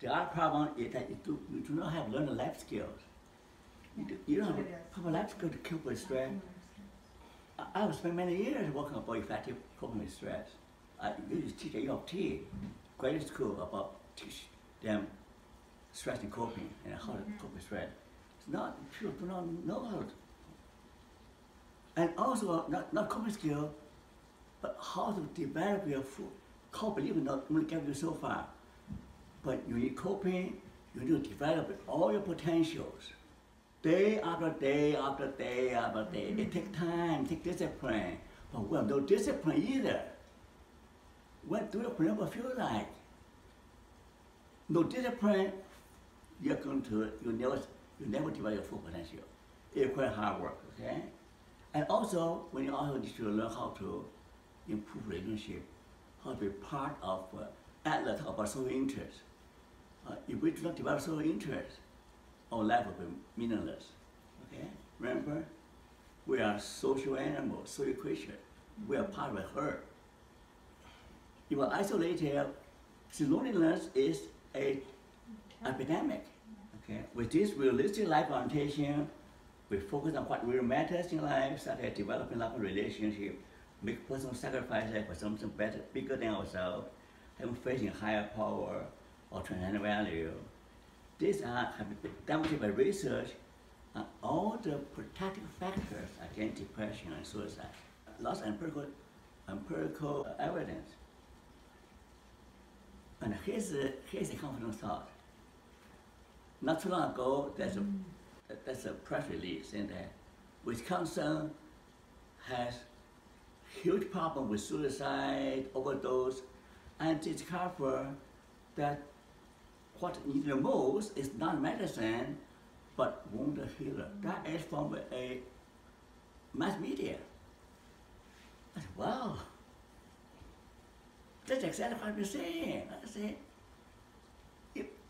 The other problem is that you do not have learned life skills. You don't have a proper life skill to cope with stress. I have spent many years working about effective coping with stress. I used to teach at U of T, graduate school, about teach them stress and coping and how to cope with stress. It's not, people do not know how to. And also, not coping skill, but how to develop your coping, even not only get you so far. But you need coping, you need to develop all your potentials. Day after day after day after day. It takes time, it takes discipline. But we have no discipline either. What do you never feel like? No discipline, you never develop your full potential. It requires hard work, okay? And also, when you also need to learn how to improve relationship, how to be part of atlas about social interest. If we do not develop social interest, our life will be meaningless. Okay? Remember, we are social animals, social creatures. We are part of a herd. If you are isolated, loneliness is an epidemic. Okay? With this realistic life orientation, we focus on what really matters in life, such as developing love relationship, make personal sacrifices for something better, bigger than ourselves, having faith in higher power or transcendent value. These have been demonstrated by research on all the protective factors against depression and suicide. Lots of empirical evidence. And here's a confident thought. Not too long ago, there's a press release saying that Wisconsin has huge problem with suicide, overdose, and discover that what needed the most is not medicine, but wounded healer. That is from a mass media. I said, wow, that's exactly what I'm saying. I said,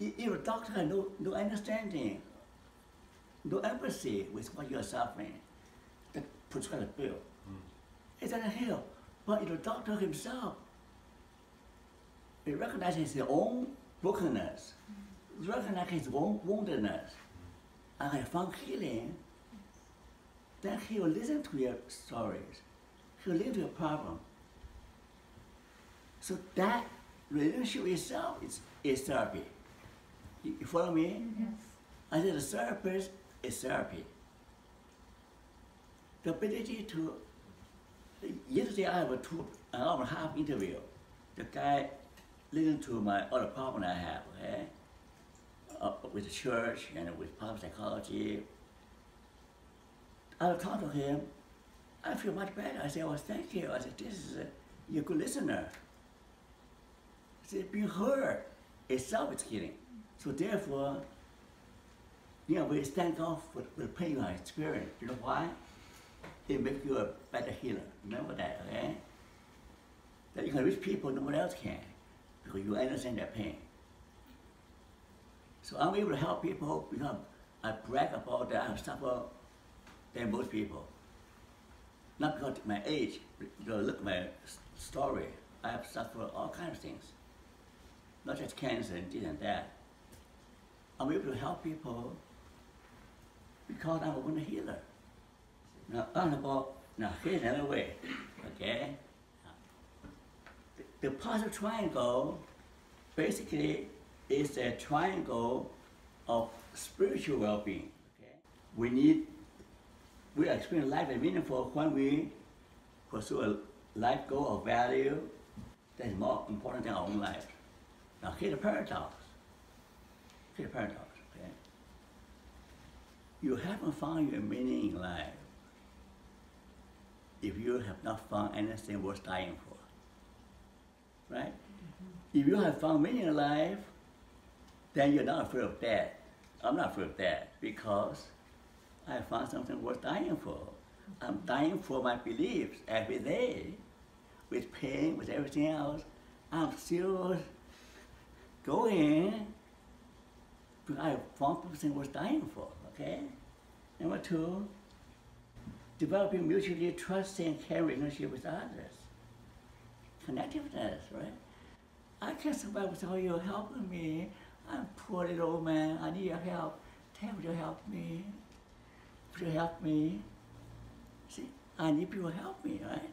if a doctor has no understanding, no empathy with what you are suffering, that prescribe a pill. It doesn't help. But if the doctor himself, he recognizes his own brokenness, recognizes his own woundedness, and has found healing, then he will listen to your stories. He will listen to your problem. So that relationship itself is therapy. You follow me? Yes. I said the therapist is therapy. The ability to, yesterday I have an hour and a half interview. The guy listened to my other problem I have, okay? With the church and with positive psychology. I talked to him. I feel much better. I said, well, thank you. I said, this is you're a good listener. I said, being heard itself is healing. So therefore, we thank God for the pain you have experienced. You know why? It makes you a better healer. Remember that, okay? That you can reach people no one else can, because you understand their pain. So I'm able to help people because I brag about that I have suffered than most people. Not because of my age, look at my story. I have suffered all kinds of things. Not just cancer and this and that. I'm able to help people because I'm a wounded healer. Now here's another way, okay? The positive triangle basically is a triangle of spiritual well-being, okay? We experience life as meaningful when we pursue a life goal or value that is more important than our own life. Now here's the paradox. Here's the paradox, okay? You haven't found your meaning in life if you have not found anything worth dying for, right? If you have found meaning in life, then you're not afraid of death. I'm not afraid of death because I found something worth dying for. I'm dying for my beliefs every day. With pain, with everything else, I'm still going because I found something worth dying for, okay? Number two, developing mutually trusting, caring relationship with others. Connectiveness, right? I can't survive without you helping me. I'm a poor little old man. I need your help. Tell you to help me. Would you help me? See, I need people to help me, right?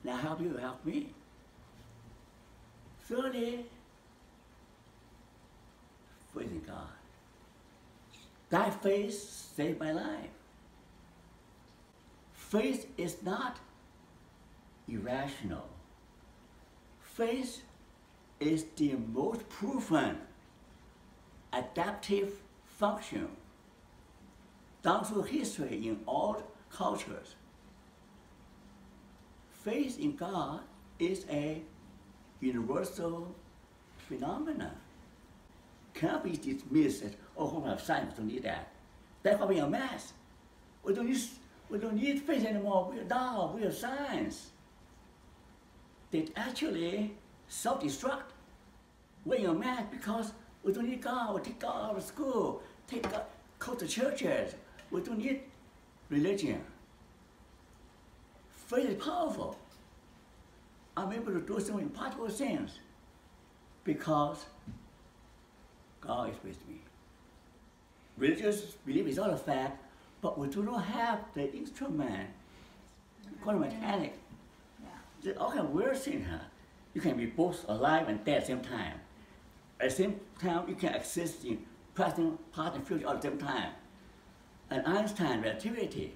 Now help you help me. Thirdly, faith in God. That faith saved my life. Faith is not irrational. Faith is the most proven adaptive function down through history in all cultures. Faith in God is a universal phenomenon. Cannot be dismissed as, oh, we have science, we don't need that. That's why we are math. We don't need faith anymore. We have science. They actually self-destruct. We're in math because we don't need God. We take God out of school. Take God, go to churches. We don't need religion. Faith is powerful. I'm able to do some impossible things because God is with me. Religious belief is all a fact, but we do not have the instrument, quantum mechanics. There's all kinds of weird things. You can be both alive and dead at the same time. At the same time, you can exist in present, past, and future at the same time. And Einstein relativity,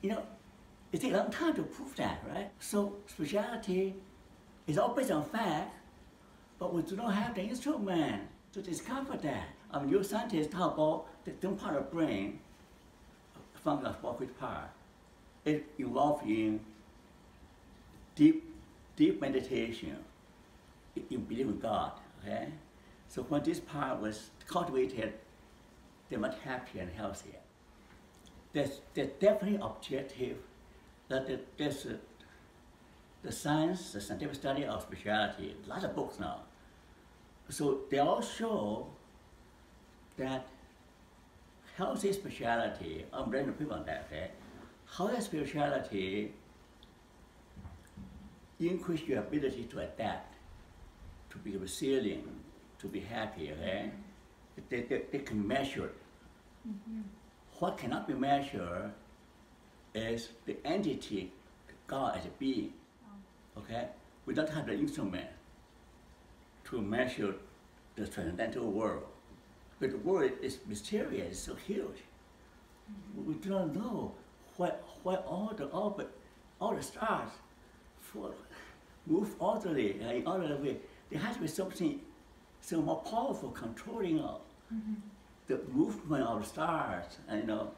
you know, it takes a long time to prove that, right? So spirituality is all based on fact, but we do not have the instrument to discover that. I mean, neuroscientists talk about the different part of the brain, function of which part. It involves in deep meditation, in belief in God, okay? So when this part was cultivated, they're much happier and healthier. There's definitely objective that there's the science, the scientific study of spirituality, lots of books now. So they all show that healthy spirituality, I'm bringing people on that, okay? Healthy spirituality increase your ability to adapt, to be resilient, to be happy, okay? They can measure it. Mm-hmm. What cannot be measured is the entity, God as a being, okay? We don't have the instrument to measure the transcendental world. But the world is mysterious, it's so huge. Mm-hmm. We do not know what all the stars move orderly in orderly way. There has to be something so more powerful controlling the movement of the stars, and you know.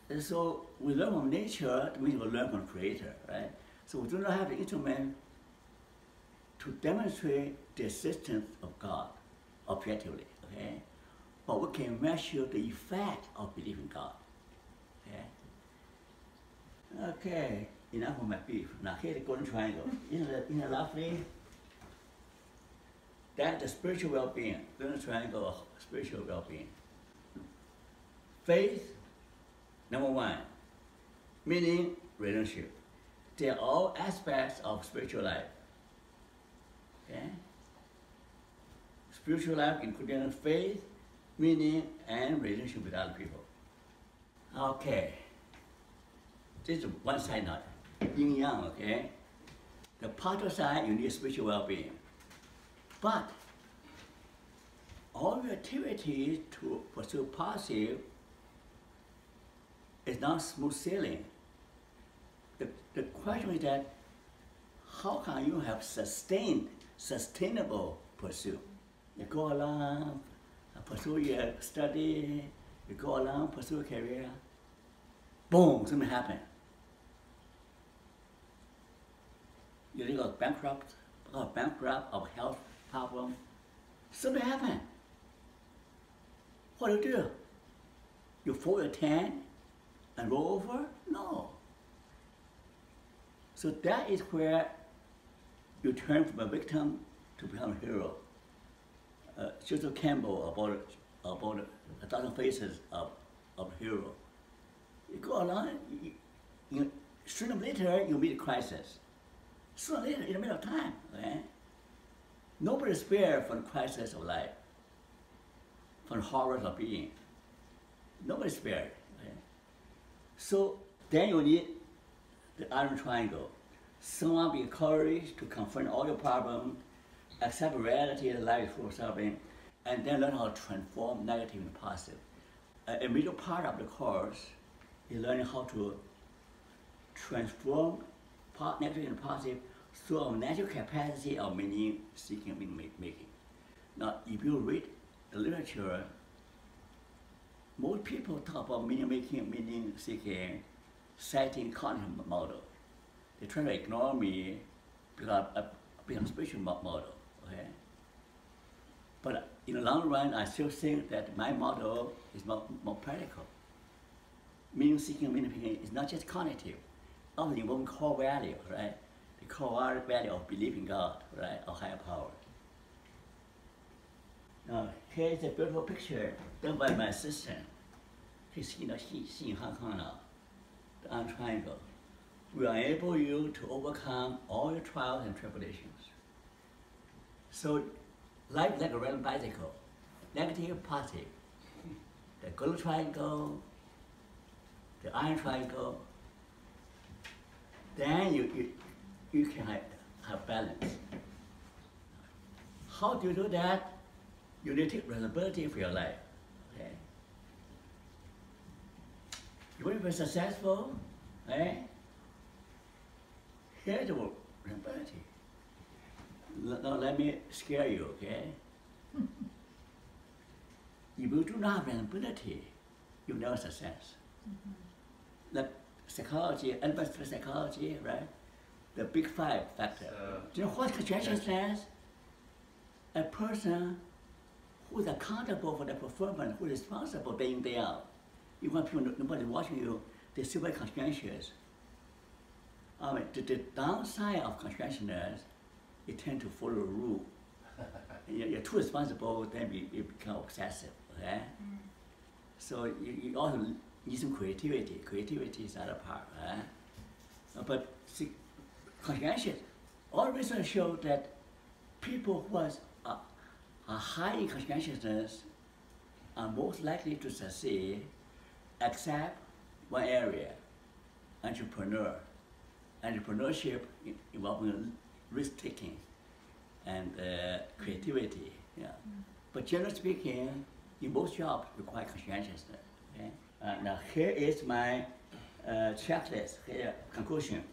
And so we learn from nature, that means we learn from Creator, right? So we do not have the instrument to demonstrate the existence of God objectively, okay? But we can measure the effect of believing in God, okay? Okay, enough of my beef. Now here's the golden triangle. Isn't it lovely? That's the spiritual well-being, golden triangle of spiritual well-being. Faith, number one, meaning relationship. They are all aspects of spiritual life. Okay? Spiritual life including faith, meaning, and relationship with other people. Okay. This is one side note. Yin yang, okay? The positive side, you need spiritual well-being. But all your activities to pursue positive is not smooth sailing. The question is that how can you have sustainable pursuit? You go along, pursue your study, you go along, pursue a career, boom, something happens. You got bankrupt of health problem, something happened. What do? You fold your tent and roll over? No. So that is where you turn from a victim to become a hero. Joseph Campbell about 1,000 faces of a hero. You go along, sooner or later you meet a crisis. Sooner or later, in the middle of time, okay? Nobody is spared from the crisis of life, from the horrors of being. Nobody is spared. Okay? So then you need the iron triangle. Someone be encouraged to confront all your problems, accept reality that life is full of suffering, and then learn how to transform negative into positive. A major part of the course is learning how to transform negative into positive through our natural capacity of meaning seeking, meaning making. Now, if you read the literature, most people talk about meaning making, meaning seeking, citing cognitive model. They try to ignore me because I become a spiritual model. Okay? But in the long run, I still think that my model is more practical. Meaning seeking, meaning making is not just cognitive. Also involving core value, right? The core value of believing God, right? Or higher power. Now, here is a beautiful picture done by my assistant. He's in Hong Kong now. The iron triangle. We enable you to overcome all your trials and tribulations. So, life is like a random bicycle. Negative, positive. The golden triangle, the iron triangle. Then you can have balance. How do you do that? You need to take responsibility for your life. Okay? You want to be successful, right? Here's the responsibility. Now let me scare you, okay? If you do not have responsibility, you never success. The psychology, advanced psychology, right? The big five factor. Do you know what conscientiousness? A person who is accountable for the performance, who is responsible day in, day out. You want people, nobody watching you, they're still very conscientious. The downside of conscientiousness, you tend to follow the rule. You're too responsible, then you become obsessive, okay? So you also need some creativity. Creativity is the other part, right? But see, conscientious, all research shows that people who are high in conscientiousness are most likely to succeed, except one area, entrepreneurship involving risk-taking and creativity. Yeah. But generally speaking, in most jobs require conscientiousness. Okay? Now here is my checklist. Here, conclusion.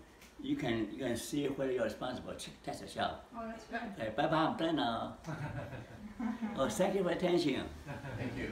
You can see whether you're responsible. Test yourself. Oh, that's good. Okay, bye bye. I'm done now. Oh, thank you for attention. Thank you.